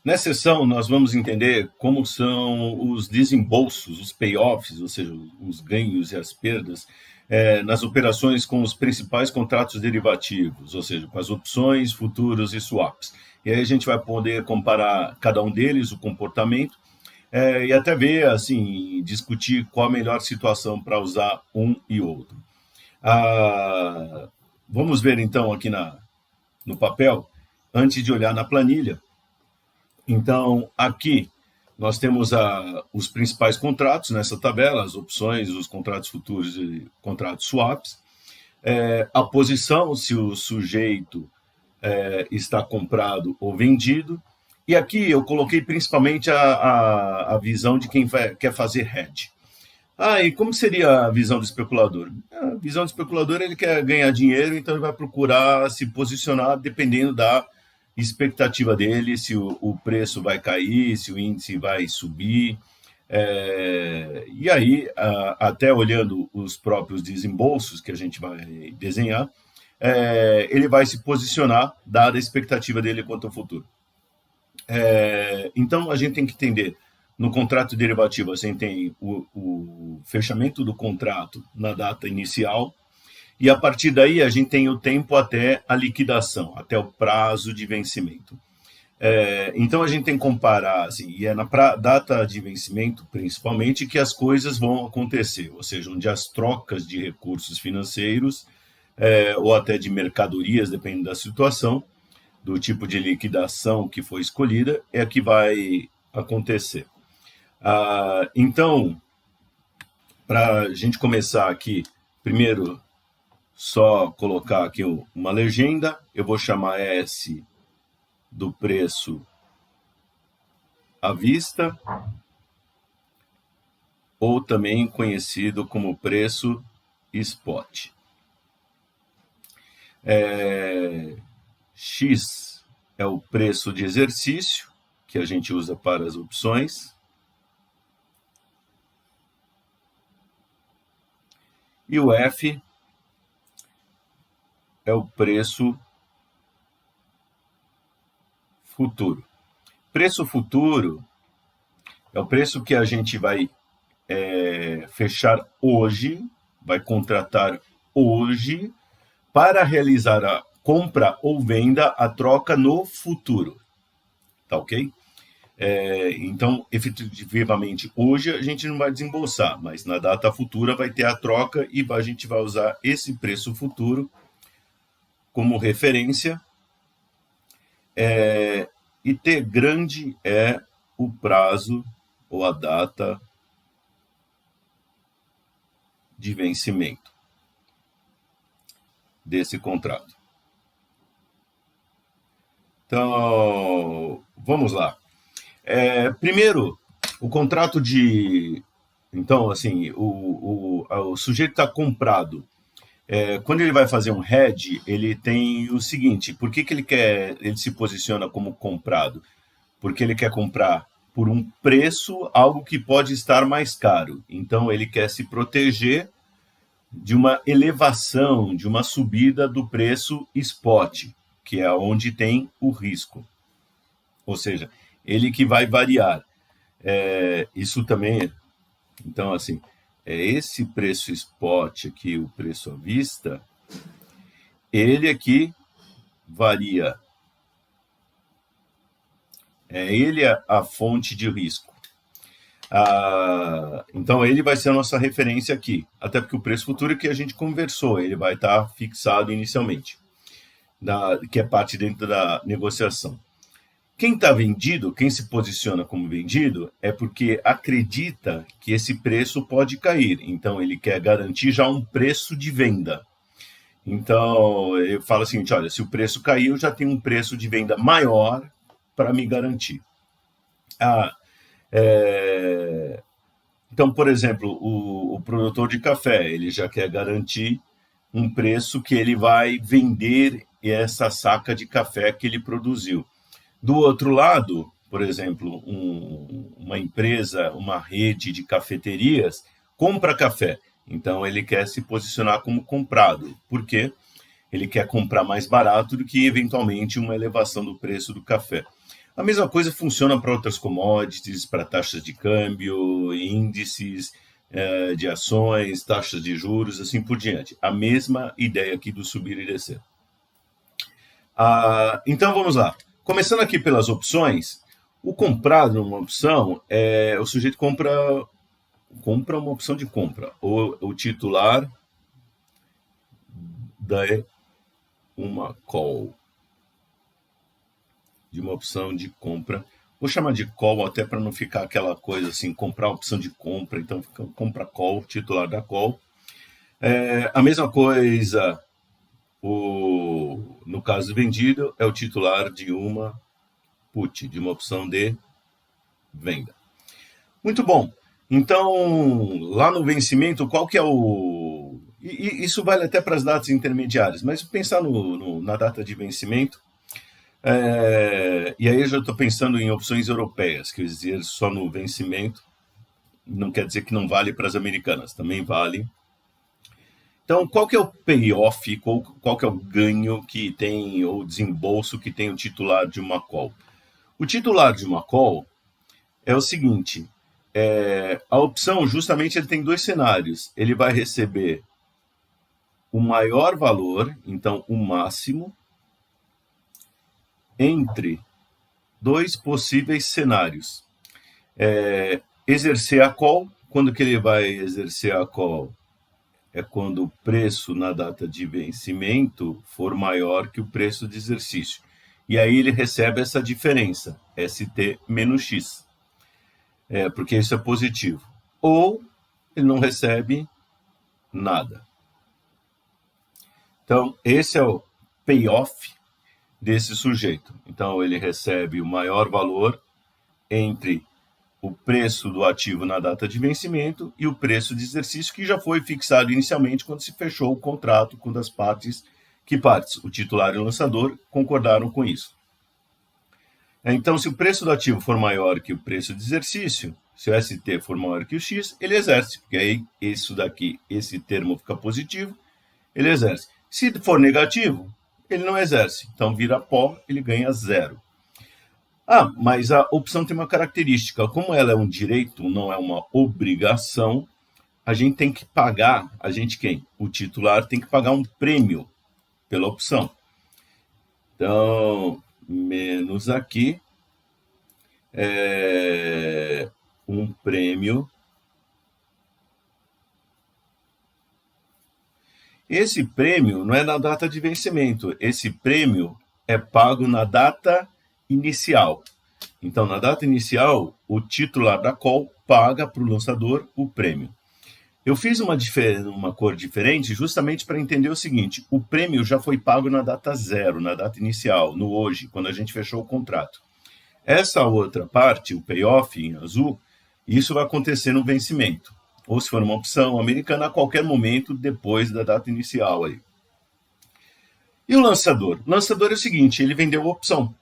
Nessa sessão, nós vamos entender como são os desembolsos, os payoffs, ou seja, os ganhos e as perdas, nas operações com os principais contratos derivativos, ou seja, com as opções, futuros e swaps. E aí a gente vai poder comparar cada um deles, o comportamento, e até ver, assim, discutir qual a melhor situação para usar um e outro. Vamos ver então aqui no papel, antes de olhar na planilha. Então, aqui nós temos os principais contratos nessa tabela, as opções, os contratos futuros e contratos swaps. A posição, se o sujeito está comprado ou vendido. E aqui eu coloquei principalmente a visão de quem quer fazer hedge. E como seria a visão do especulador? A visão do especulador, ele quer ganhar dinheiro, então ele vai procurar se posicionar dependendo da expectativa dele, se o preço vai cair, se o índice vai subir. E aí, até olhando os próprios desembolsos que a gente vai desenhar, ele vai se posicionar dada a expectativa dele quanto ao futuro. Então, a gente tem que entender, no contrato derivativo, a gente tem o fechamento do contrato na data inicial, e a partir daí a gente tem o tempo até a liquidação, até o prazo de vencimento. Então a gente tem que comparar, assim, e é na data de vencimento, principalmente, que as coisas vão acontecer, ou seja, onde as trocas de recursos financeiros, ou até de mercadorias, dependendo da situação, do tipo de liquidação que foi escolhida, é que vai acontecer. Então, para a gente começar aqui, primeiro, só colocar aqui uma legenda, eu vou chamar S do preço à vista, ou também conhecido como preço spot. X é o preço de exercício, que a gente usa para as opções. E o F é o preço futuro. Preço futuro é o preço que a gente vai fechar hoje, vai contratar hoje, para realizar a compra ou venda, a troca no futuro. Tá ok? Então, efetivamente, hoje a gente não vai desembolsar, mas na data futura vai ter a troca e a gente vai usar esse preço futuro como referência. E T grande é o prazo ou a data de vencimento desse contrato. Então, vamos lá. Primeiro, o contrato de... Então, assim, o sujeito está comprado. Quando ele vai fazer um hedge, ele tem o seguinte: por que ele se posiciona como comprado? Porque ele quer comprar por um preço, algo que pode estar mais caro. Então, ele quer se proteger de uma elevação, de uma subida do preço spot, que é onde tem o risco. Ou seja, ele que vai variar. Isso também, então, assim, esse preço spot aqui, o preço à vista, ele aqui varia. Ele a fonte de risco. Então, ele vai ser a nossa referência aqui, até porque o preço futuro que a gente conversou, ele vai estar fixado inicialmente, que é parte dentro da negociação. Quem está vendido, quem se posiciona como vendido, é porque acredita que esse preço pode cair. Então, ele quer garantir já um preço de venda. Então, eu falo assim, olha, se o preço cair, eu já tenho um preço de venda maior para me garantir. Então, por exemplo, o produtor de café, ele já quer garantir um preço que ele vai vender essa saca de café que ele produziu. Do outro lado, por exemplo, uma empresa, uma rede de cafeterias, compra café. Então, ele quer se posicionar como comprado. Por quê? Ele quer comprar mais barato do que, eventualmente, uma elevação do preço do café. A mesma coisa funciona para outras commodities, para taxas de câmbio, índices de ações, taxas de juros, assim por diante. A mesma ideia aqui do subir e descer. Então vamos lá. Começando aqui pelas opções, o comprado numa opção o sujeito compra uma opção de compra, ou o titular dá uma call de uma opção de compra. Vou chamar de call até para não ficar aquela coisa assim, comprar opção de compra, então compra call, titular da call. A mesma coisa, no caso vendido, é o titular de uma put, de uma opção de venda. Muito bom. Então, lá no vencimento, qual que é o... isso vale até para as datas intermediárias, mas pensar na data de vencimento, e aí eu já estou pensando em opções europeias, quer dizer, só no vencimento, não quer dizer que não vale para as americanas, também vale. Então, qual que é o payoff, qual que é o ganho que tem, ou desembolso que tem o titular de uma call? O titular de uma call é o seguinte, a opção, justamente, ele tem dois cenários. Ele vai receber o maior valor, então o máximo, entre dois possíveis cenários. Exercer a call, quando que ele vai exercer a call? É quando o preço na data de vencimento for maior que o preço de exercício. E aí ele recebe essa diferença, ST menos X. Porque isso é positivo. Ou ele não recebe nada. Então, esse é o payoff desse sujeito. Então, ele recebe o maior valor entre o preço do ativo na data de vencimento e o preço de exercício que já foi fixado inicialmente quando se fechou o contrato, quando as partes, o titular e o lançador, concordaram com isso. Então, se o preço do ativo for maior que o preço de exercício, se o ST for maior que o X, ele exerce, porque aí esse termo fica positivo, ele exerce. Se for negativo, ele não exerce, então vira pó, ele ganha 0. Mas a opção tem uma característica, como ela é um direito, não é uma obrigação, a gente tem que pagar, o titular tem que pagar um prêmio pela opção. Então, menos aqui, um prêmio. Esse prêmio não é na data de vencimento, esse prêmio é pago na data inicial. Então, na data inicial, o titular da call paga para o lançador o prêmio. Eu fiz uma cor diferente justamente para entender o seguinte, o prêmio já foi pago na data zero, na data inicial, no hoje, quando a gente fechou o contrato. Essa outra parte, o payoff em azul, isso vai acontecer no vencimento. Ou se for uma opção americana, a qualquer momento depois da data inicial. Aí. E o lançador? O lançador é o seguinte, ele vendeu a opção.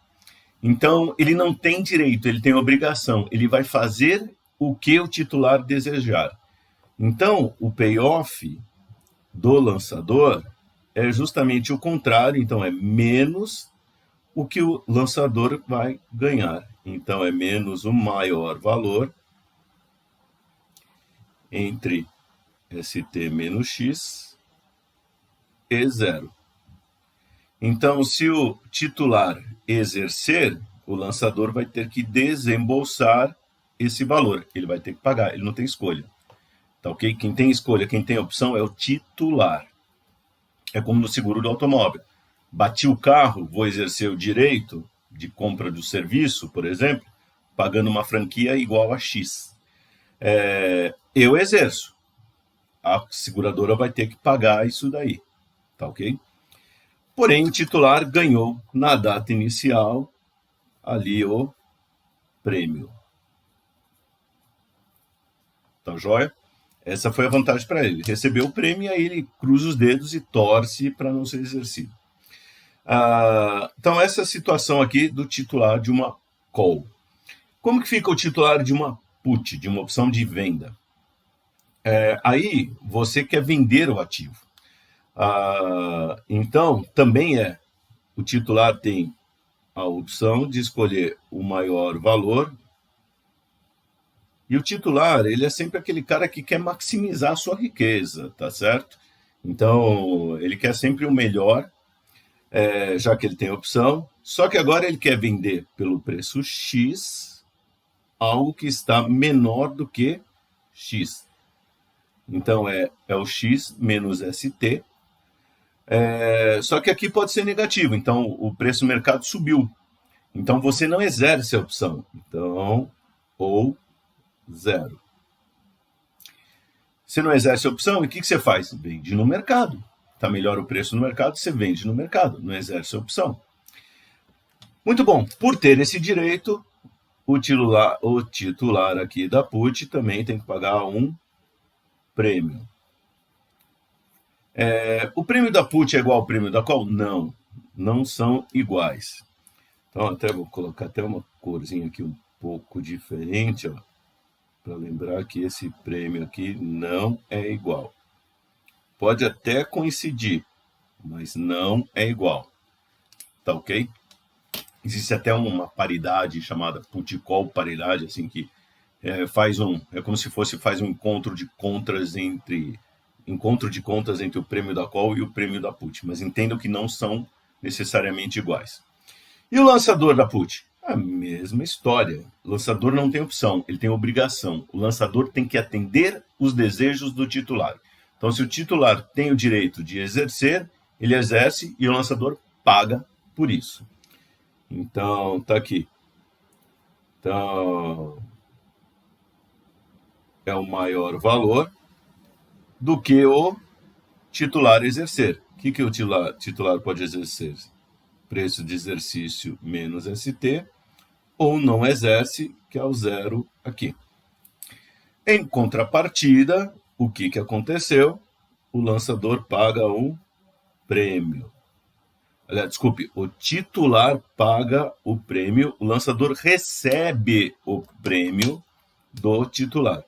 Então, ele não tem direito, ele tem obrigação. Ele vai fazer o que o titular desejar. Então, o payoff do lançador é justamente o contrário. Então, é menos o que o lançador vai ganhar. Então, é menos o maior valor entre ST menos X e 0. Então, se o titular exercer, o lançador vai ter que desembolsar esse valor. Ele vai ter que pagar, ele não tem escolha. Tá ok? Quem tem escolha, quem tem opção é o titular. É como no seguro do automóvel. Bati o carro, vou exercer o direito de compra do serviço, por exemplo, pagando uma franquia igual a X. Eu exerço. A seguradora vai ter que pagar isso daí. Tá ok? Porém, o titular ganhou na data inicial ali o prêmio. Tá joia? Essa foi a vantagem para ele. Recebeu o prêmio e aí ele cruza os dedos e torce para não ser exercido. Então, essa é a situação aqui do titular de uma call. Como que fica o titular de uma put, de uma opção de venda? Aí você quer vender o ativo. Então, também o titular tem a opção de escolher o maior valor. E o titular, ele é sempre aquele cara que quer maximizar a sua riqueza, tá certo? Então, ele quer sempre o melhor, já que ele tem opção. Só que agora ele quer vender pelo preço X, algo que está menor do que X. Então, é o X menos ST. Só que aqui pode ser negativo. Então, o preço do mercado subiu. Então, você não exerce a opção. Então, ou zero. Você não exerce a opção, e o que você faz? Vende no mercado. Está melhor o preço no mercado, você vende no mercado, não exerce a opção. Muito bom. Por ter esse direito, o titular aqui da put também tem que pagar um prêmio. O prêmio da put é igual ao prêmio da call? Não, não são iguais. Então, até vou colocar até uma corzinha aqui um pouco diferente, ó, para lembrar que esse prêmio aqui não é igual. Pode até coincidir, mas não é igual. Tá ok? Existe até uma paridade chamada put call paridade, assim, que é como se faz um encontro de contas entre o prêmio da call e o prêmio da put, mas entendam que não são necessariamente iguais. E o lançador da put? A mesma história. O lançador não tem opção, ele tem obrigação. O lançador tem que atender os desejos do titular. Então, se o titular tem o direito de exercer, ele exerce e o lançador paga por isso. Então, tá aqui. Então, é o maior valor do que o titular exercer. O que o titular pode exercer? Preço de exercício menos ST, ou não exerce, que é o zero aqui. Em contrapartida, o que aconteceu? O lançador paga um prêmio. Desculpe, o titular paga o prêmio, o lançador recebe o prêmio do titular.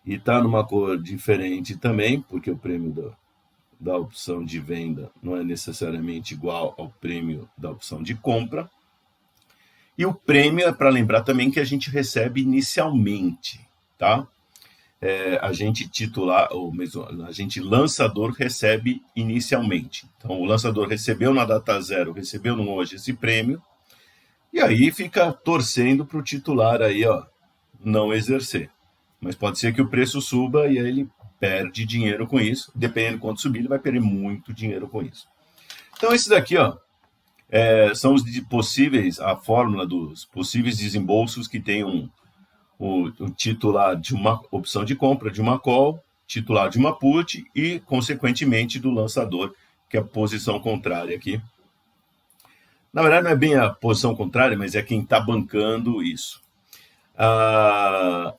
E está numa cor diferente também, porque o prêmio da opção de venda não é necessariamente igual ao prêmio da opção de compra. E o prêmio é para lembrar também que a gente recebe inicialmente, tá? A gente titular, ou mesmo a gente lançador recebe inicialmente. Então, o lançador recebeu na data zero, recebeu no hoje esse prêmio, e aí fica torcendo para o titular aí, ó, não exercer. Mas pode ser que o preço suba e aí ele perde dinheiro com isso. Dependendo de quanto subir, ele vai perder muito dinheiro com isso. Então, esses daqui, ó, são os a fórmula dos possíveis desembolsos que tem o titular de uma opção de compra, de uma call, titular de uma put e, consequentemente, do lançador, que é a posição contrária aqui. Na verdade, não é bem a posição contrária, mas é quem está bancando isso.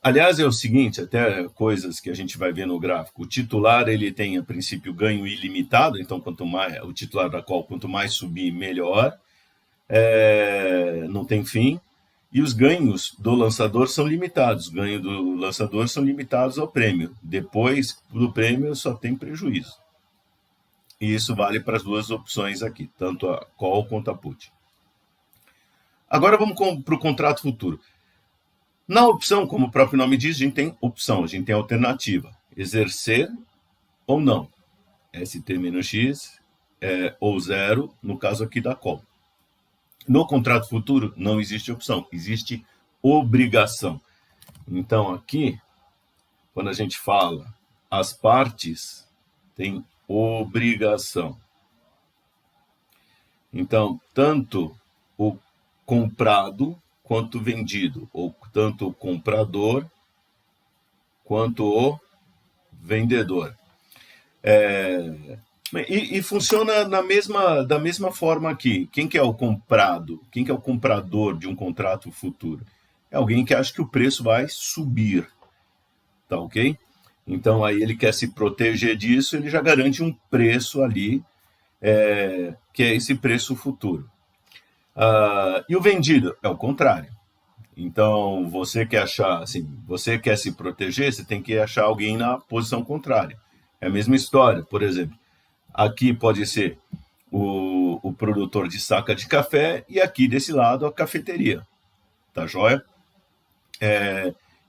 Aliás, é o seguinte, até coisas que a gente vai ver no gráfico. O titular, ele tem, a princípio, ganho ilimitado, então, quanto mais o titular da call, quanto mais subir, melhor. Não tem fim. E os ganhos do lançador são limitados. Os ganhos do lançador são limitados ao prêmio. Depois do prêmio, só tem prejuízo. E isso vale para as duas opções aqui, tanto a call quanto a put. Agora vamos para o contrato futuro. Na opção, como o próprio nome diz, a gente tem opção, a gente tem alternativa. Exercer ou não. ST-X ou zero, no caso aqui da call. No contrato futuro, não existe opção, existe obrigação. Então, aqui, quando a gente fala as partes, tem obrigação. Então, tanto o comprado quanto o vendido, ou tanto o comprador quanto o vendedor. E funciona da mesma forma aqui. Quem que é o comprado? Quem que é o comprador de um contrato futuro? É alguém que acha que o preço vai subir. Tá ok? Então, aí ele quer se proteger disso, ele já garante um preço ali, que é esse preço futuro. E o vendido é o contrário. Então, você quer se proteger, você tem que achar alguém na posição contrária. É a mesma história, por exemplo. Aqui pode ser o produtor de saca de café e aqui desse lado a cafeteria, tá joia?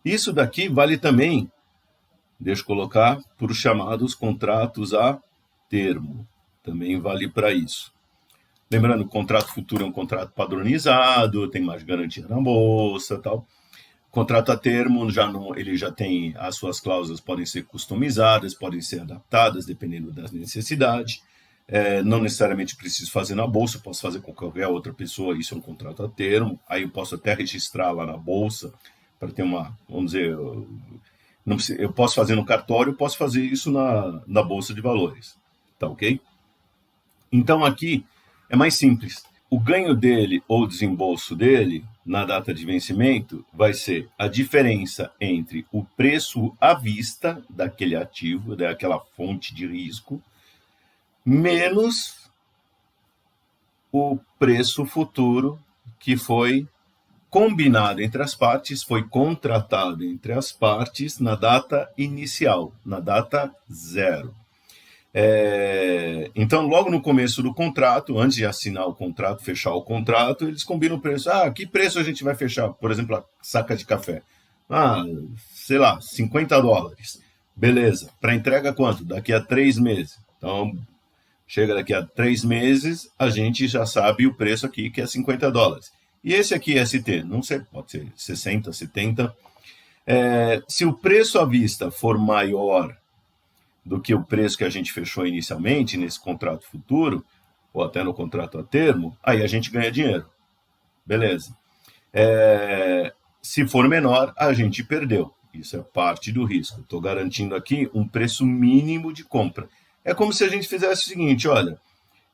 Isso daqui vale também, deixa eu colocar, para os chamados contratos a termo, também vale para isso. Lembrando, o contrato futuro é um contrato padronizado, tem mais garantia na bolsa, tal. Contrato a termo ele já tem as suas cláusulas, podem ser customizadas, podem ser adaptadas dependendo das necessidades. Não necessariamente preciso fazer na bolsa, posso fazer com qualquer outra pessoa. Isso é um contrato a termo. Aí eu posso até registrar lá na bolsa para ter uma, vamos dizer, eu posso fazer no cartório, posso fazer isso na bolsa de valores, tá ok? Então aqui é mais simples. O ganho dele ou desembolso dele na data de vencimento vai ser a diferença entre o preço à vista daquele ativo, daquela fonte de risco, menos o preço futuro que foi combinado entre as partes, foi contratado entre as partes na data inicial, na data zero. Então, logo no começo do contrato, antes de assinar o contrato, fechar o contrato, eles combinam o preço. Que preço a gente vai fechar? Por exemplo, a saca de café. Sei lá, $50. Beleza. Para entrega quanto? Daqui a 3 meses. Então, chega daqui a 3 meses, a gente já sabe o preço aqui, que é $50. E esse aqui, ST, não sei, pode ser 60, 70. Se o preço à vista for maior do que o preço que a gente fechou inicialmente nesse contrato futuro, ou até no contrato a termo, aí a gente ganha dinheiro. Beleza. Se for menor, a gente perdeu. Isso é parte do risco. Estou garantindo aqui um preço mínimo de compra. É como se a gente fizesse o seguinte, olha,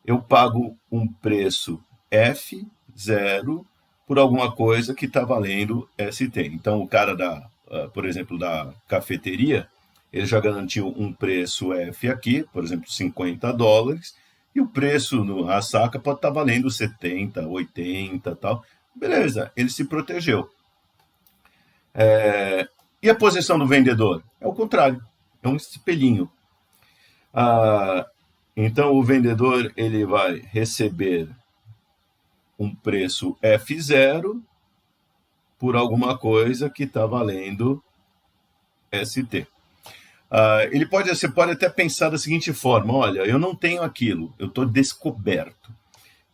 eu pago um preço F0 por alguma coisa que está valendo ST. Então, o cara por exemplo, da cafeteria, ele já garantiu um preço F aqui, por exemplo, $50, e o preço na saca pode estar valendo 70, 80 tal. Beleza, ele se protegeu. E a posição do vendedor? É o contrário, é um espelhinho. Então, o vendedor ele vai receber um preço F0 por alguma coisa que está valendo ST. Você pode até pensar da seguinte forma, olha, eu não tenho aquilo, eu estou descoberto.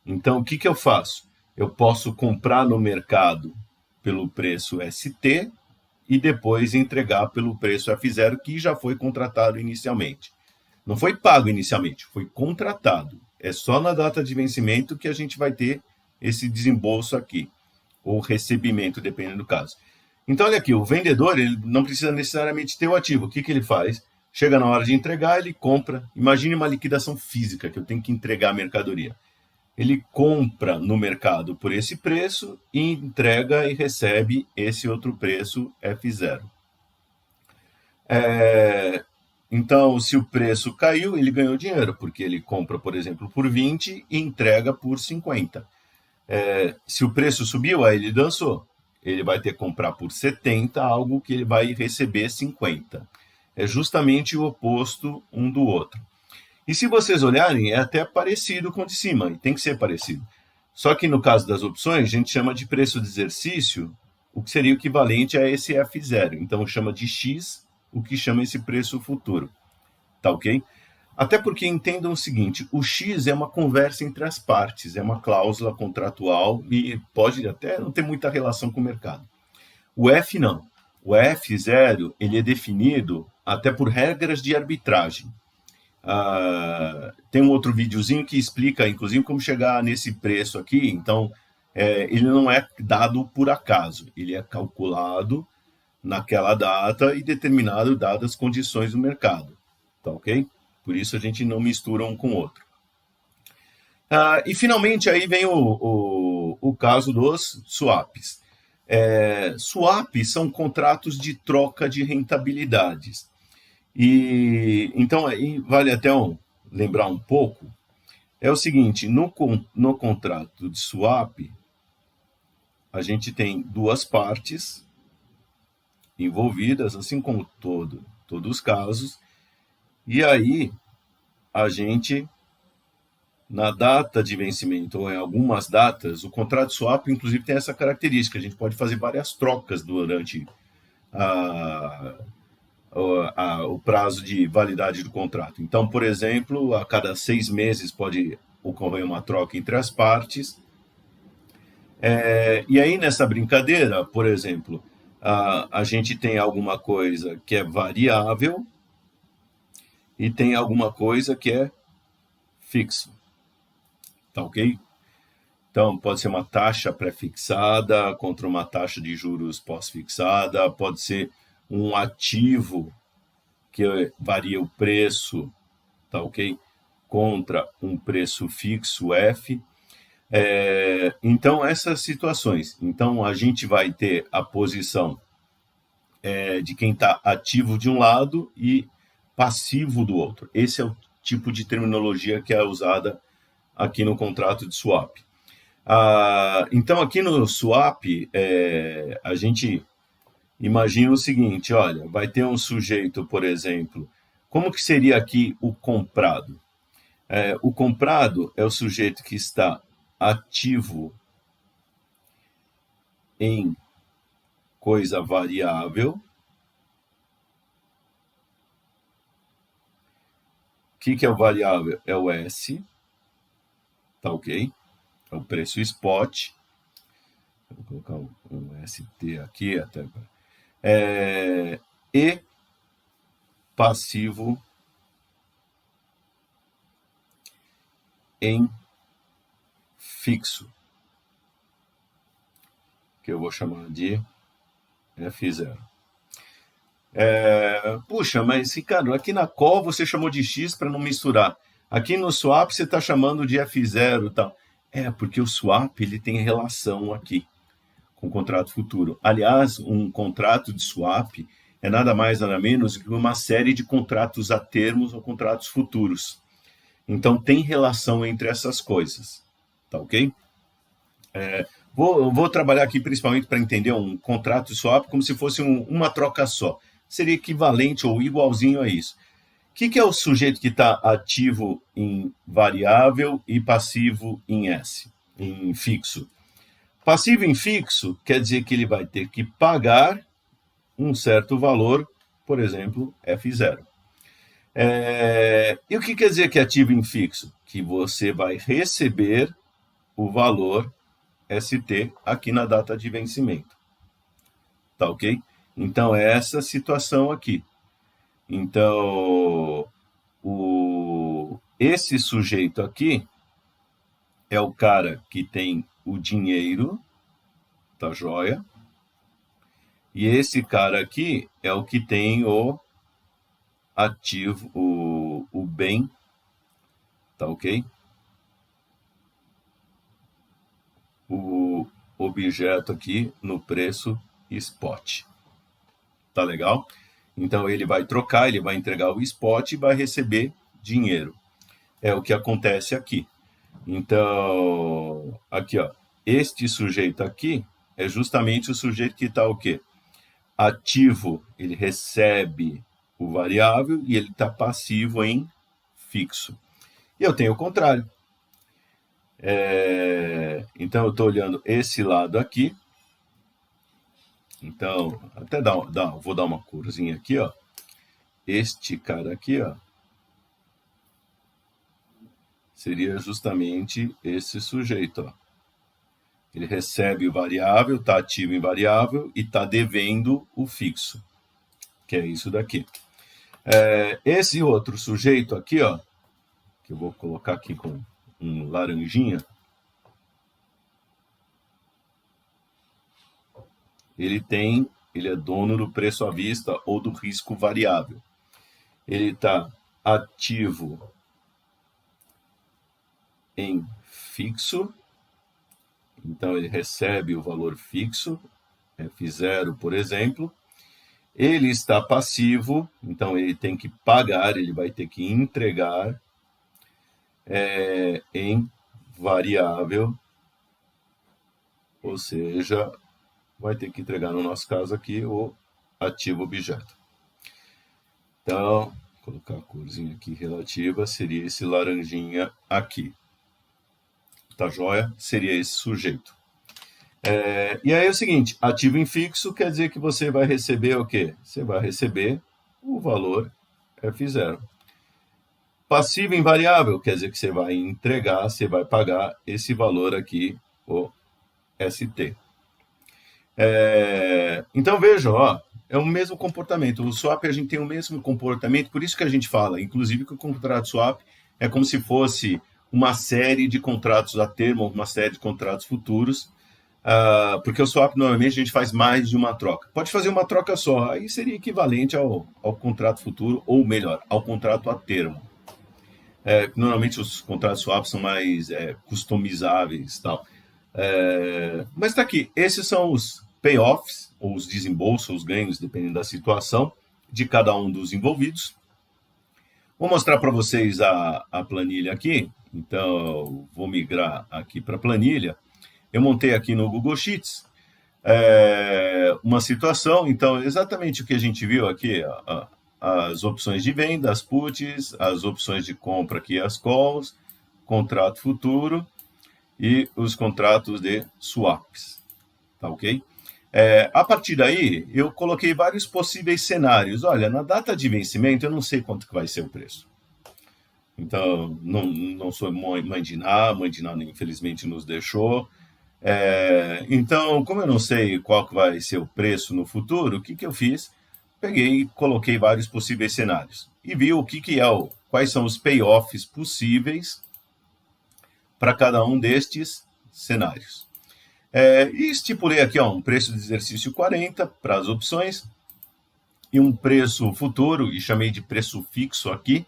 Então, o que eu faço? Eu posso comprar no mercado pelo preço ST e depois entregar pelo preço F0 que já foi contratado inicialmente. Não foi pago inicialmente, foi contratado. É só na data de vencimento que a gente vai ter esse desembolso aqui, ou recebimento, dependendo do caso. Então, olha aqui, o vendedor ele não precisa necessariamente ter o ativo. O que ele faz? Chega na hora de entregar, ele compra. Imagine uma liquidação física, que eu tenho que entregar a mercadoria. Ele compra no mercado por esse preço e entrega e recebe esse outro preço F0. Então, se o preço caiu, ele ganhou dinheiro, porque ele compra, por exemplo, por 20 e entrega por 50. Se o preço subiu, aí ele dançou. Ele vai ter que comprar por 70 algo que ele vai receber 50. É justamente o oposto um do outro. E se vocês olharem, é até parecido com o de cima, e tem que ser parecido. Só que no caso das opções, a gente chama de preço de exercício, o que seria o equivalente a esse F0. Então, chama de X, o que chama esse preço futuro. Tá ok? Até porque entendam o seguinte, o X é uma conversa entre as partes, é uma cláusula contratual e pode até não ter muita relação com o mercado. O F não. O F0 ele é definido até por regras de arbitragem. Tem um outro videozinho que explica, inclusive, como chegar nesse preço aqui. Então, ele não é dado por acaso, ele é calculado naquela data e determinado dadas as condições do mercado. Tá ok? Por isso a gente não mistura um com o outro. E finalmente aí vem o caso dos swaps. Swaps são contratos de troca de rentabilidades. E então aí vale até lembrar um pouco. É o seguinte, no contrato de swap, a gente tem duas partes envolvidas, assim como todos os casos. E aí, a gente na data de vencimento ou em algumas datas, o contrato swap, inclusive, tem essa característica. A gente pode fazer várias trocas durante a, o prazo de validade do contrato. Então, por exemplo, a cada 6 meses pode ocorrer uma troca entre as partes. E aí, nessa brincadeira, por exemplo, a gente tem alguma coisa que é variável e tem alguma coisa que é fixa. Tá ok? Então, pode ser uma taxa pré-fixada contra uma taxa de juros pós-fixada, pode ser um ativo que varia o preço, tá ok? Contra um preço fixo F. Então, essas situações. Então, a gente vai ter a posição de quem está ativo de um lado e passivo do outro. Esse é o tipo de terminologia que é usada aqui no contrato de swap. Então, aqui no swap, a gente imagina o seguinte, olha, vai ter um sujeito, por exemplo, como que seria aqui o comprado? O comprado é o sujeito que está ativo em coisa variável. O que é o variável? É o S, tá ok? É o preço spot. Vou colocar um ST aqui até. E passivo em fixo, que eu vou chamar de F0. Puxa, mas Ricardo, aqui na call você chamou de X para não misturar. Aqui no swap você está chamando de F0 e tal. Porque o swap ele tem relação aqui com o contrato futuro. Aliás, um contrato de swap é nada mais nada menos que uma série de contratos a termos ou contratos futuros. Então tem relação entre essas coisas, tá ok? Vou trabalhar aqui principalmente para entender um contrato de swap como se fosse uma troca só. Seria equivalente ou igualzinho a isso. O que é o sujeito que está ativo em variável e passivo em S, em fixo? Passivo em fixo quer dizer que ele vai ter que pagar um certo valor, por exemplo, F0. E o que quer dizer que é ativo em fixo? Que você vai receber o valor ST aqui na data de vencimento. Tá ok? Então, é essa situação aqui. Então, esse sujeito aqui é o cara que tem o dinheiro, tá joia? E esse cara aqui é o que tem o ativo, o bem, tá ok? O objeto aqui no preço spot. Tá legal? Então ele vai trocar, ele vai entregar o spot e vai receber dinheiro. É o que acontece aqui. Então, aqui, ó, este sujeito aqui é justamente o sujeito que está o quê? Ativo, ele recebe o variável e ele está passivo em fixo. E eu tenho o contrário. Então, eu estou olhando esse lado aqui. Então, até vou dar uma corzinha aqui, ó. Este cara aqui, ó, seria justamente esse sujeito, ó. Ele recebe o variável, está ativo em variável e está devendo o fixo, que é isso daqui. Esse outro sujeito aqui, ó, que eu vou colocar aqui com um laranjinha, ele é dono do preço à vista ou do risco variável. Ele está ativo em fixo, então ele recebe o valor fixo, F0, por exemplo. Ele está passivo, então ele tem que pagar, ele vai ter que entregar em variável, ou seja, vai ter que entregar, no nosso caso aqui, o ativo objeto. Então, vou colocar a corzinha aqui relativa, seria esse laranjinha aqui. tá joia? Seria esse sujeito. E aí é o seguinte, ativo em fixo quer dizer que você vai receber o quê? Você vai receber o valor F0. Passivo invariável quer dizer que você vai entregar, você vai pagar esse valor aqui, o ST. Então vejam, ó, é o mesmo comportamento. O swap a gente tem o mesmo comportamento, por isso que a gente fala, inclusive, que o contrato swap é como se fosse uma série de contratos a termo, uma série de contratos futuros, porque o swap normalmente a gente faz mais de uma troca. Pode fazer uma troca só, aí seria equivalente ao contrato futuro, ou melhor, ao contrato a termo. Normalmente os contratos swap são mais customizáveis e tal. Mas está aqui, esses são os payoffs, ou os desembolsos, os ganhos, dependendo da situação, de cada um dos envolvidos. Vou mostrar para vocês a planilha aqui, então vou migrar aqui para a planilha. Eu montei aqui no Google Sheets uma situação, então exatamente o que a gente viu aqui, as opções de venda, as puts, as opções de compra aqui, as calls, contrato futuro e os contratos de swaps, tá ok? A partir daí, eu coloquei vários possíveis cenários. Olha, na data de vencimento, eu não sei quanto que vai ser o preço. Então, não sou mãe de Ná, infelizmente nos deixou. Então, como eu não sei qual que vai ser o preço no futuro, o que eu fiz? Peguei e coloquei vários possíveis cenários. E vi o que quais são os payoffs possíveis para cada um destes cenários. E estipulei aqui um preço de exercício 40 para as opções e um preço futuro, e chamei de preço fixo aqui.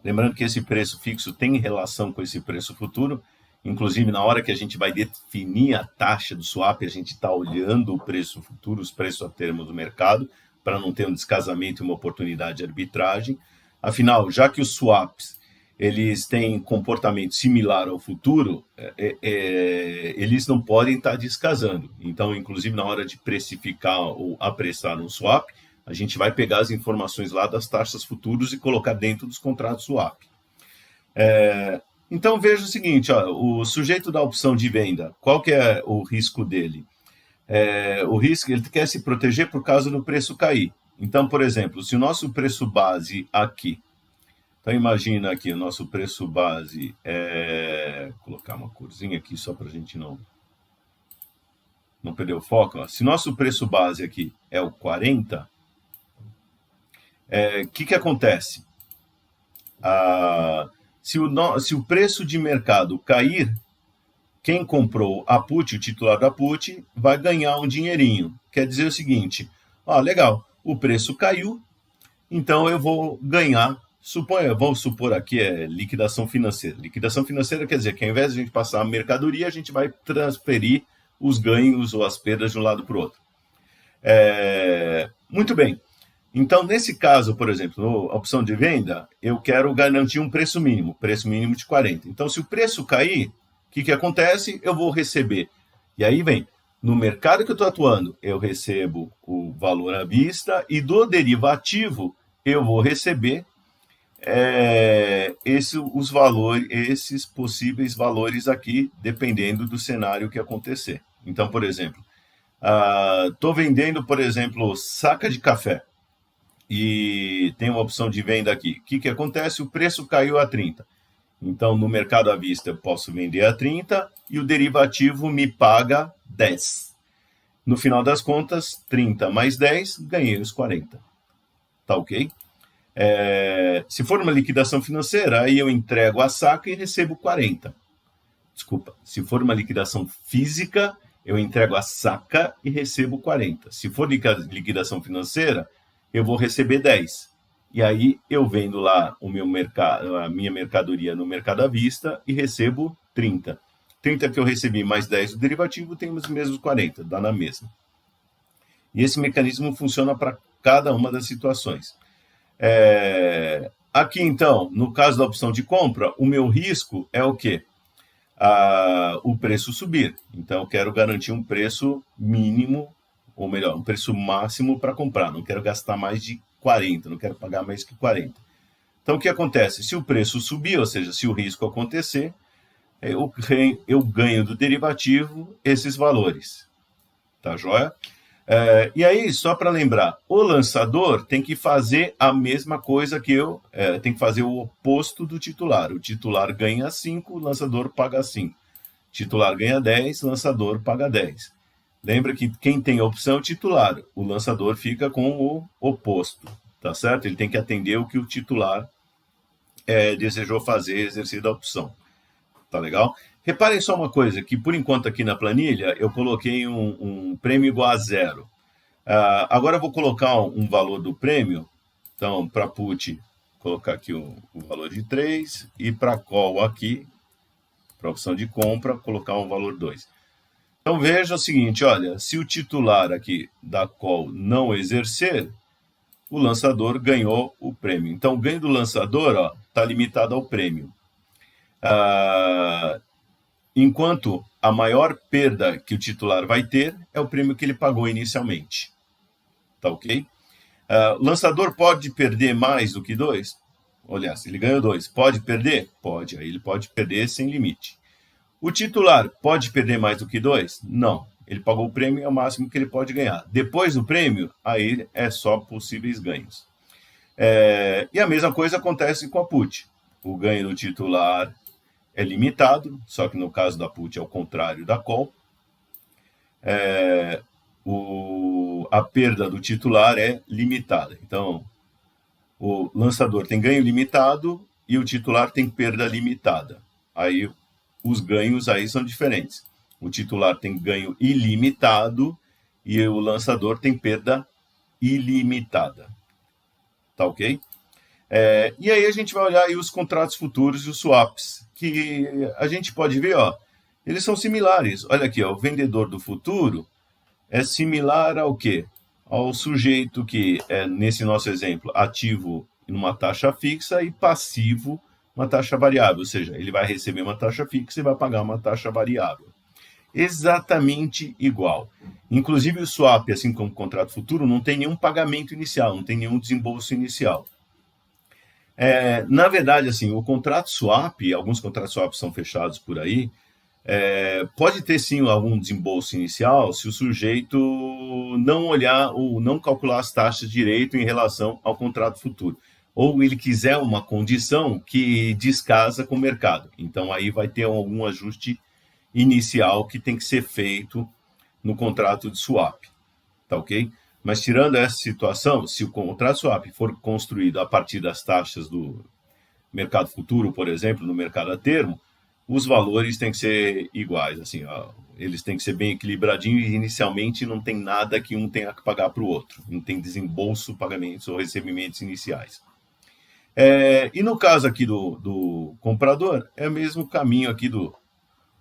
Lembrando que esse preço fixo tem relação com esse preço futuro, inclusive na hora que a gente vai definir a taxa do swap, a gente está olhando o preço futuro, os preços a termo do mercado, para não ter um descasamento e uma oportunidade de arbitragem. Afinal, já que os swaps eles têm comportamento similar ao futuro, eles não podem estar descasando. Então, inclusive, na hora de precificar ou apressar um swap, a gente vai pegar as informações lá das taxas futuras e colocar dentro dos contratos swap. Então, veja o seguinte, ó, o sujeito da opção de venda, qual que é o risco dele? O risco, ele quer se proteger por causa do preço cair. Então, por exemplo, se o nosso preço base aqui, então, imagina aqui, o nosso preço base vou colocar uma corzinha aqui só para a gente não perder o foco. Ó. Se nosso preço base aqui é o 40, o que acontece? Se o preço de mercado cair, quem comprou a put, o titular da put, vai ganhar um dinheirinho. Quer dizer o seguinte, legal, o preço caiu, então eu vou ganhar. Vamos supor aqui liquidação financeira. Liquidação financeira quer dizer que ao invés de a gente passar a mercadoria, a gente vai transferir os ganhos ou as perdas de um lado para o outro. Muito bem. Então, nesse caso, por exemplo, na opção de venda, eu quero garantir um preço mínimo de 40. Então, se o preço cair, o que acontece? Eu vou receber. E aí vem, no mercado que eu estou atuando, eu recebo o valor à vista e do derivativo eu vou receber esses possíveis valores aqui, dependendo do cenário que acontecer. Então, por exemplo, estou vendendo, por exemplo, saca de café e tem uma opção de venda aqui. O que acontece? O preço caiu a 30. Então, no mercado à vista, eu posso vender a 30 e o derivativo me paga 10. No final das contas, 30 mais 10, ganhei os 40. Tá ok? Se for uma liquidação financeira, aí eu entrego a saca e recebo 40. Desculpa, se for uma liquidação física, eu entrego a saca e recebo 40. Se for liquidação financeira, eu vou receber 10. E aí eu vendo lá a minha mercadoria no mercado à vista e recebo 30. 30 que eu recebi mais 10 do derivativo, tem os mesmos 40, dá na mesma. E esse mecanismo funciona para cada uma das situações. Aqui, então, no caso da opção de compra, o meu risco é o quê? O preço subir. Então, eu quero garantir um preço mínimo, ou melhor, um preço máximo para comprar. Não quero gastar mais de 40, não quero pagar mais que 40. Então, o que acontece? Se o preço subir, ou seja, se o risco acontecer, eu ganho do derivativo esses valores. Tá joia? E aí, só para lembrar, o lançador tem que fazer a mesma coisa que eu, tem que fazer o oposto do titular. O titular ganha 5, o lançador paga 5. Titular ganha 10, lançador paga 10. Lembra que quem tem a opção é o titular, o lançador fica com o oposto, tá certo? Ele tem que atender o que o titular desejou fazer, exercer da opção. Tá legal? Reparem só uma coisa, que por enquanto aqui na planilha eu coloquei um prêmio igual a 0. Agora eu vou colocar um valor do prêmio. Então, para put, colocar aqui o valor de 3 e para call aqui, para opção de compra, colocar um valor 2. Então veja o seguinte, olha, se o titular aqui da call não exercer, o lançador ganhou o prêmio. Então o ganho do lançador está limitado ao prêmio. Enquanto a maior perda que o titular vai ter é o prêmio que ele pagou inicialmente. Tá ok? Lançador pode perder mais do que 2? Olha, se ele ganhou 2, pode perder? Pode, aí ele pode perder sem limite. O titular pode perder mais do que 2? Não. Ele pagou o prêmio, é o máximo que ele pode ganhar. Depois do prêmio, aí é só possíveis ganhos. E a mesma coisa acontece com a put. O ganho do titular é limitado, só que no caso da put é o contrário da call. A perda do titular é limitada. Então, o lançador tem ganho limitado e o titular tem perda limitada. Aí, os ganhos aí são diferentes. O titular tem ganho ilimitado e o lançador tem perda ilimitada. Tá ok? E aí a gente vai olhar aí os contratos futuros e os swaps, que a gente pode ver, eles são similares. Olha aqui, o vendedor do futuro é similar ao quê? Ao sujeito que é, nesse nosso exemplo, ativo em uma taxa fixa e passivo uma taxa variável, ou seja, ele vai receber uma taxa fixa e vai pagar uma taxa variável. Exatamente igual. Inclusive o swap, assim como o contrato futuro, não tem nenhum pagamento inicial, não tem nenhum desembolso inicial. Na verdade, assim, o contrato swap, alguns contratos swap são fechados por aí, pode ter sim algum desembolso inicial se o sujeito não olhar ou não calcular as taxas direito em relação ao contrato futuro. Ou ele quiser uma condição que descasa com o mercado. Então aí vai ter algum ajuste inicial que tem que ser feito no contrato de swap. Tá ok? Mas tirando essa situação, se o contrato swap for construído a partir das taxas do mercado futuro, por exemplo, no mercado a termo, os valores têm que ser iguais, assim, eles têm que ser bem equilibradinhos e inicialmente não tem nada que um tenha que pagar para o outro, não tem desembolso, pagamentos ou recebimentos iniciais. E no caso aqui do comprador, é o mesmo caminho aqui do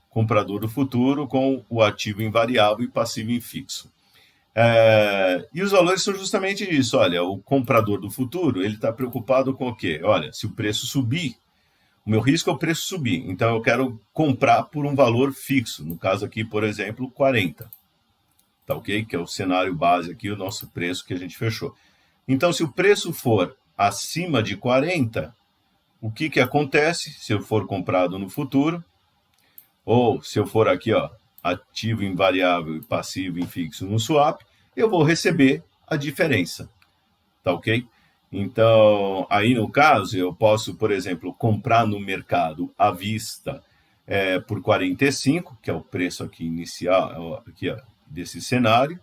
comprador do futuro com o ativo em variável e passivo em fixo. E os valores são justamente isso. Olha, o comprador do futuro, ele está preocupado com o quê? Olha, se o preço subir, o meu risco é o preço subir. Então, eu quero comprar por um valor fixo. No caso aqui, por exemplo, 40. Tá ok? Que é o cenário base aqui, o nosso preço que a gente fechou. Então, se o preço for acima de 40, o que acontece se eu for comprado no futuro? Ou se eu for aqui, ativo em variável e passivo em fixo no swap, eu vou receber a diferença. Tá ok? Então, aí no caso, eu posso, por exemplo, comprar no mercado à vista por 45, que é o preço aqui inicial aqui, desse cenário,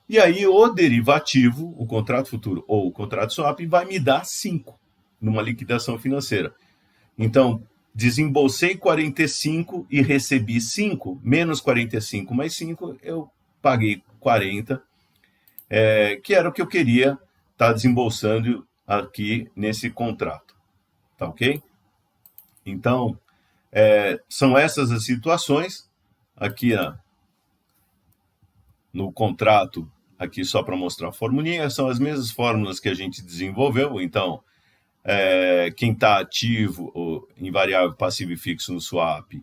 e aí o derivativo, o contrato futuro ou o contrato swap, vai me dar 5 numa liquidação financeira. Então, desembolsei 45 e recebi 5, menos 45 mais 5, eu paguei 40, que era o que eu queria estar desembolsando aqui nesse contrato. Tá ok? Então, são essas as situações. Aqui no contrato, aqui só para mostrar a formulinha, são as mesmas fórmulas que a gente desenvolveu. Então, quem está ativo em variável, passivo e fixo no swap,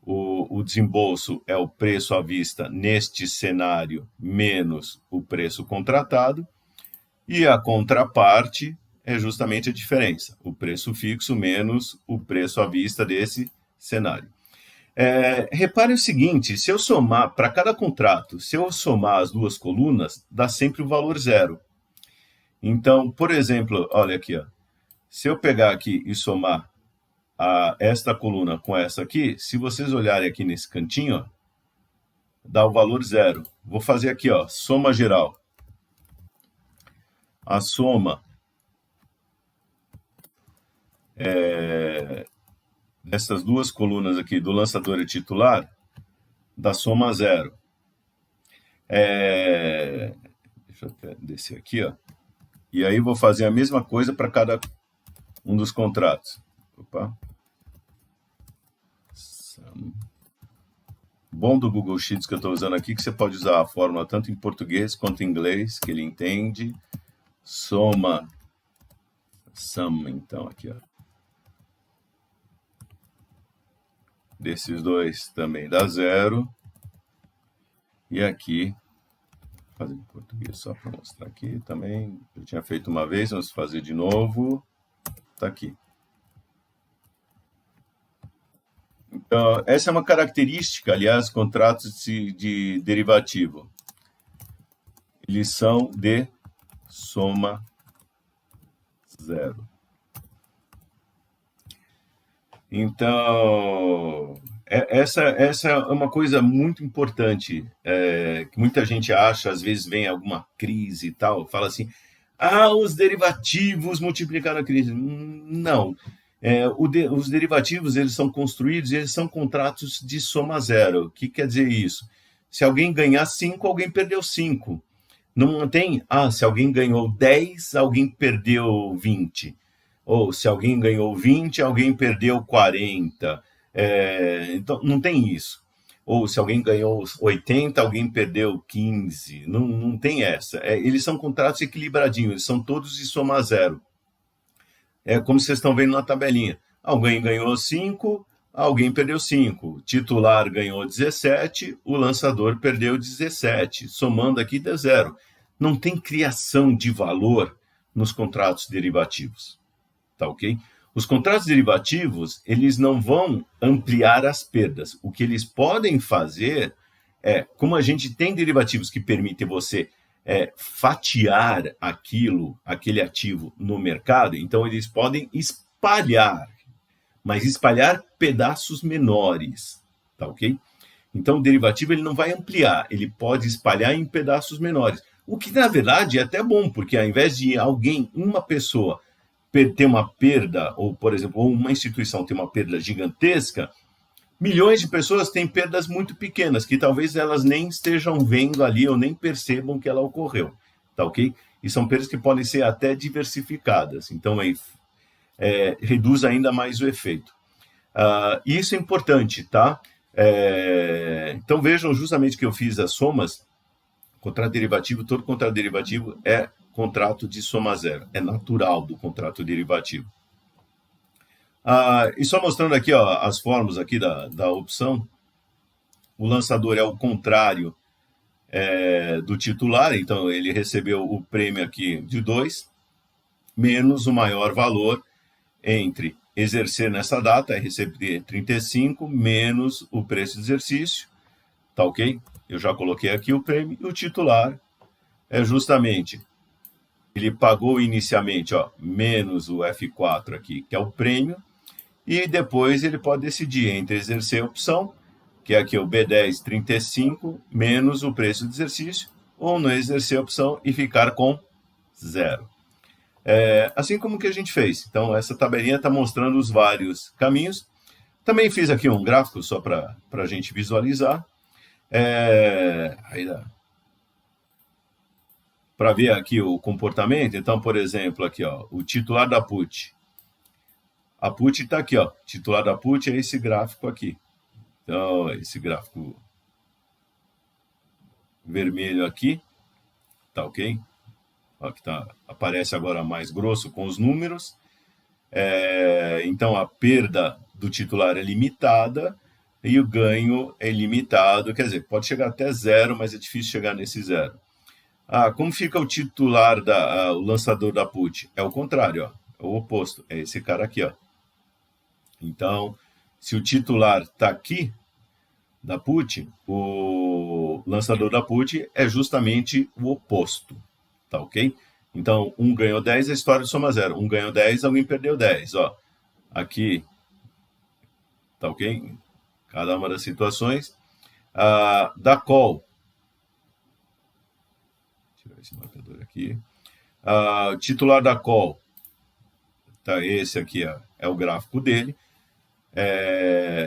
o desembolso é o preço à vista neste cenário menos o preço contratado, e a contraparte é justamente a diferença, o preço fixo menos o preço à vista desse cenário. Repare o seguinte, se eu somar, para cada contrato, se eu somar as duas colunas, dá sempre o valor zero. Então, por exemplo, olha aqui, ó, se eu pegar aqui e somar esta coluna com essa aqui, se vocês olharem aqui nesse cantinho, ó, dá o valor zero. Vou fazer aqui, ó, soma geral. A soma dessas duas colunas aqui, do lançador e titular, dá soma zero. Deixa eu até descer aqui, ó. E aí vou fazer a mesma coisa para cada um dos contratos. Opa. Bom do Google Sheets que eu estou usando aqui, que você pode usar a fórmula tanto em português quanto em inglês, que ele entende. Soma, então, aqui, ó. Desses dois também dá zero. E aqui, vou fazer em português só para mostrar aqui também. Eu tinha feito uma vez, vamos fazer de novo. Está aqui. Então, essa é uma característica, aliás, contratos de derivativo. Eles são de soma zero. Então, essa é uma coisa muito importante, que muita gente acha, às vezes vem alguma crise e tal, fala assim, os derivativos multiplicaram a crise. Não. Os derivativos, eles são construídos, eles são contratos de soma zero. O que quer dizer isso? Se alguém ganhar 5, alguém perdeu 5. Não tem, se alguém ganhou 10, alguém perdeu 20. Ou se alguém ganhou 20, alguém perdeu 40. Então, não tem isso. Ou se alguém ganhou 80, alguém perdeu 15. Não tem essa. Eles são contratos equilibradinhos, eles são todos de soma zero. É como vocês estão vendo na tabelinha. Alguém ganhou 5, alguém perdeu 5. O titular ganhou 17, o lançador perdeu 17. Somando aqui dá zero. Não tem criação de valor nos contratos derivativos. Tá ok? Os contratos derivativos, eles não vão ampliar as perdas. O que eles podem fazer como a gente tem derivativos que permitem você fatiar aquele ativo no mercado, então eles podem espalhar, mas espalhar pedaços menores, tá ok? Então o derivativo ele não vai ampliar, ele pode espalhar em pedaços menores, o que na verdade é até bom, porque ao invés de uma pessoa ter uma perda, ou por exemplo, ou uma instituição ter uma perda gigantesca, milhões de pessoas têm perdas muito pequenas, que talvez elas nem estejam vendo ali ou nem percebam que ela ocorreu, tá ok? E são perdas que podem ser até diversificadas, então reduz ainda mais o efeito. Isso é importante, tá? Então vejam justamente que eu fiz as somas, contrato derivativo, todo contrato derivativo é contrato de soma zero, é natural do contrato derivativo. E só mostrando aqui as fórmulas aqui da opção, o lançador é o contrário do titular, então ele recebeu o prêmio aqui de 2, menos o maior valor entre exercer nessa data, é receber 35, menos o preço de exercício, tá ok? Eu já coloquei aqui o prêmio, e o titular é justamente, ele pagou inicialmente, menos o F4 aqui, que é o prêmio, e depois ele pode decidir entre exercer a opção, que é aqui o B10 35, menos o preço de exercício, ou não exercer a opção e ficar com zero. Assim como que a gente fez. Então, essa tabelinha está mostrando os vários caminhos. Também fiz aqui um gráfico só para a gente visualizar. Para ver aqui o comportamento. Então, por exemplo, aqui, o titular da put. A put está aqui, titular da put é esse gráfico aqui. Então, esse gráfico vermelho aqui, tá ok? Que aparece agora mais grosso com os números. Então, a perda do titular é limitada e o ganho é limitado. Quer dizer, pode chegar até zero, mas é difícil chegar nesse zero. Como fica o titular, o lançador da put? É o contrário, é o oposto. É esse cara aqui, Então, se o titular está aqui, da put, o lançador da put é justamente o oposto, tá ok? Então, um ganhou 10, a história soma 0. Um ganhou 10, alguém perdeu 10, ó. Aqui, tá ok? Cada uma das situações. Da call, tirar esse marcador aqui. Titular da call, tá, esse aqui é o gráfico dele.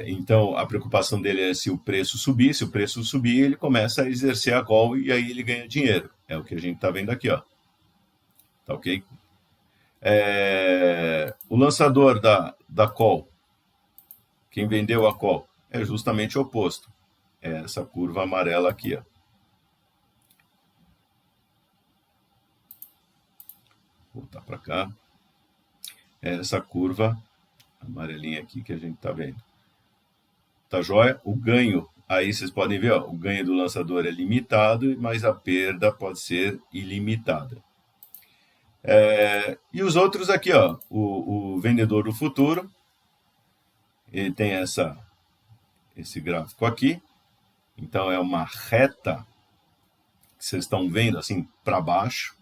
Então, a preocupação dele é se o preço subir. Se o preço subir, ele começa a exercer a call e aí ele ganha dinheiro. É o que a gente está vendo aqui, ó. Tá ok? O lançador da call, quem vendeu a call, é justamente o oposto. É essa curva amarela aqui, ó. Vou voltar para cá. É essa curva amarelinha aqui que a gente está vendo. Tá joia? O ganho, aí vocês podem ver, ó, o ganho do lançador é limitado, mas a perda pode ser ilimitada. E os outros aqui, ó, o vendedor do futuro, ele tem esse gráfico aqui. Então é uma reta que vocês estão vendo assim para baixo.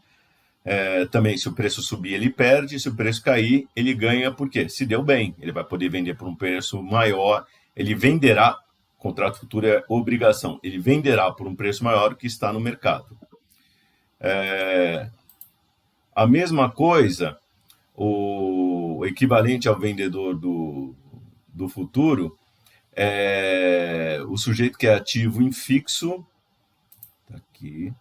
Também, se o preço subir, ele perde. Se o preço cair, ele ganha. Por quê? Se deu bem, ele vai poder vender por um preço maior. Ele venderá, contrato futuro é obrigação, ele venderá por um preço maior que está no mercado. A mesma coisa, o equivalente ao vendedor do futuro, o sujeito que é ativo em fixo, tá aqui,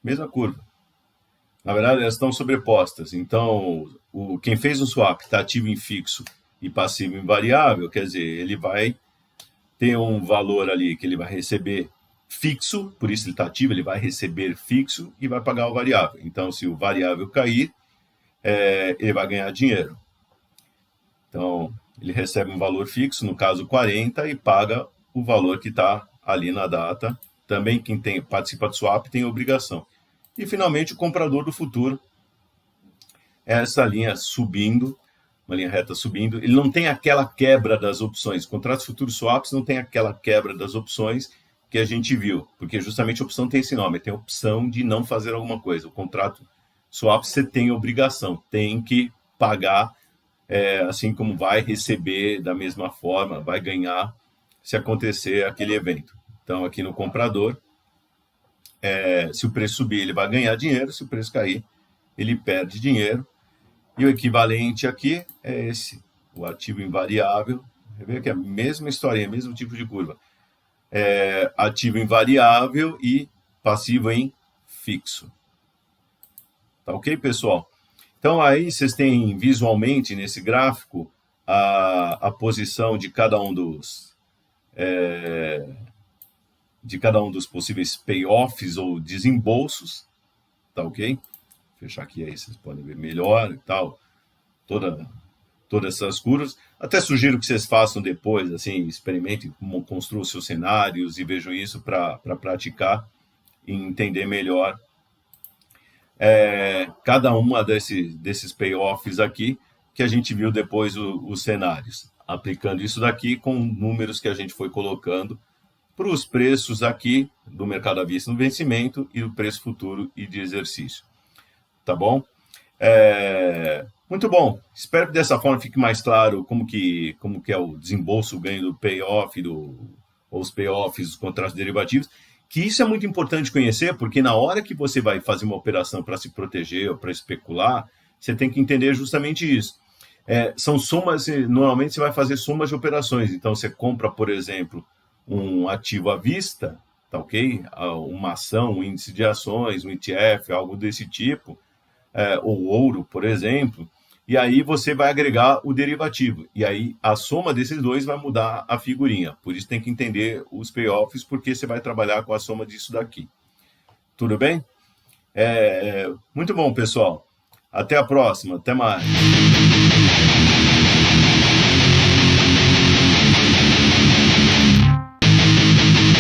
mesma curva. Na verdade, elas estão sobrepostas. Então, quem fez um swap está ativo em fixo e passivo em variável, quer dizer, ele vai ter um valor ali que ele vai receber fixo, por isso ele está ativo, ele vai receber fixo e vai pagar o variável. Então, se o variável cair, ele vai ganhar dinheiro. Então, ele recebe um valor fixo, no caso 40, e paga o valor que está ali na data. Também quem participa do swap tem obrigação. E, finalmente, o comprador do futuro, essa linha subindo, uma linha reta subindo, ele não tem aquela quebra das opções. Contratos futuros swaps não tem aquela quebra das opções que a gente viu, porque justamente a opção tem esse nome, tem a opção de não fazer alguma coisa. O contrato swap você tem obrigação, tem que pagar, assim como vai receber da mesma forma, vai ganhar se acontecer aquele evento. Então, aqui no comprador, se o preço subir, ele vai ganhar dinheiro, se o preço cair, ele perde dinheiro. E o equivalente aqui é esse, o ativo invariável. Você vê que é a mesma historinha, mesmo tipo de curva. Ativo invariável e passivo em fixo. Tá ok, pessoal? Então, aí vocês têm visualmente nesse gráfico a posição de cada um dos possíveis payoffs ou desembolsos, tá ok? Vou fechar aqui aí, vocês podem ver melhor e tal, todas essas curvas. Até sugiro que vocês façam depois, assim, experimentem, construam seus cenários e vejam isso para praticar e entender melhor cada uma desses payoffs aqui, que a gente viu depois os cenários, aplicando isso daqui com números que a gente foi colocando para os preços aqui do mercado à vista no vencimento e o preço futuro e de exercício. Tá bom? Muito bom. Espero que dessa forma fique mais claro como que é o desembolso, o ganho do payoff, ou os payoffs dos contratos derivativos, que isso é muito importante conhecer, porque na hora que você vai fazer uma operação para se proteger ou para especular, você tem que entender justamente isso. São somas, normalmente você vai fazer somas de operações. Então, você compra, por exemplo, um ativo à vista, tá ok? Uma ação, um índice de ações, um ETF, algo desse tipo, ou ouro, por exemplo, e aí você vai agregar o derivativo. E aí a soma desses dois vai mudar a figurinha. Por isso tem que entender os payoffs, porque você vai trabalhar com a soma disso daqui. Tudo bem? Muito bom, pessoal. Até a próxima. Até mais.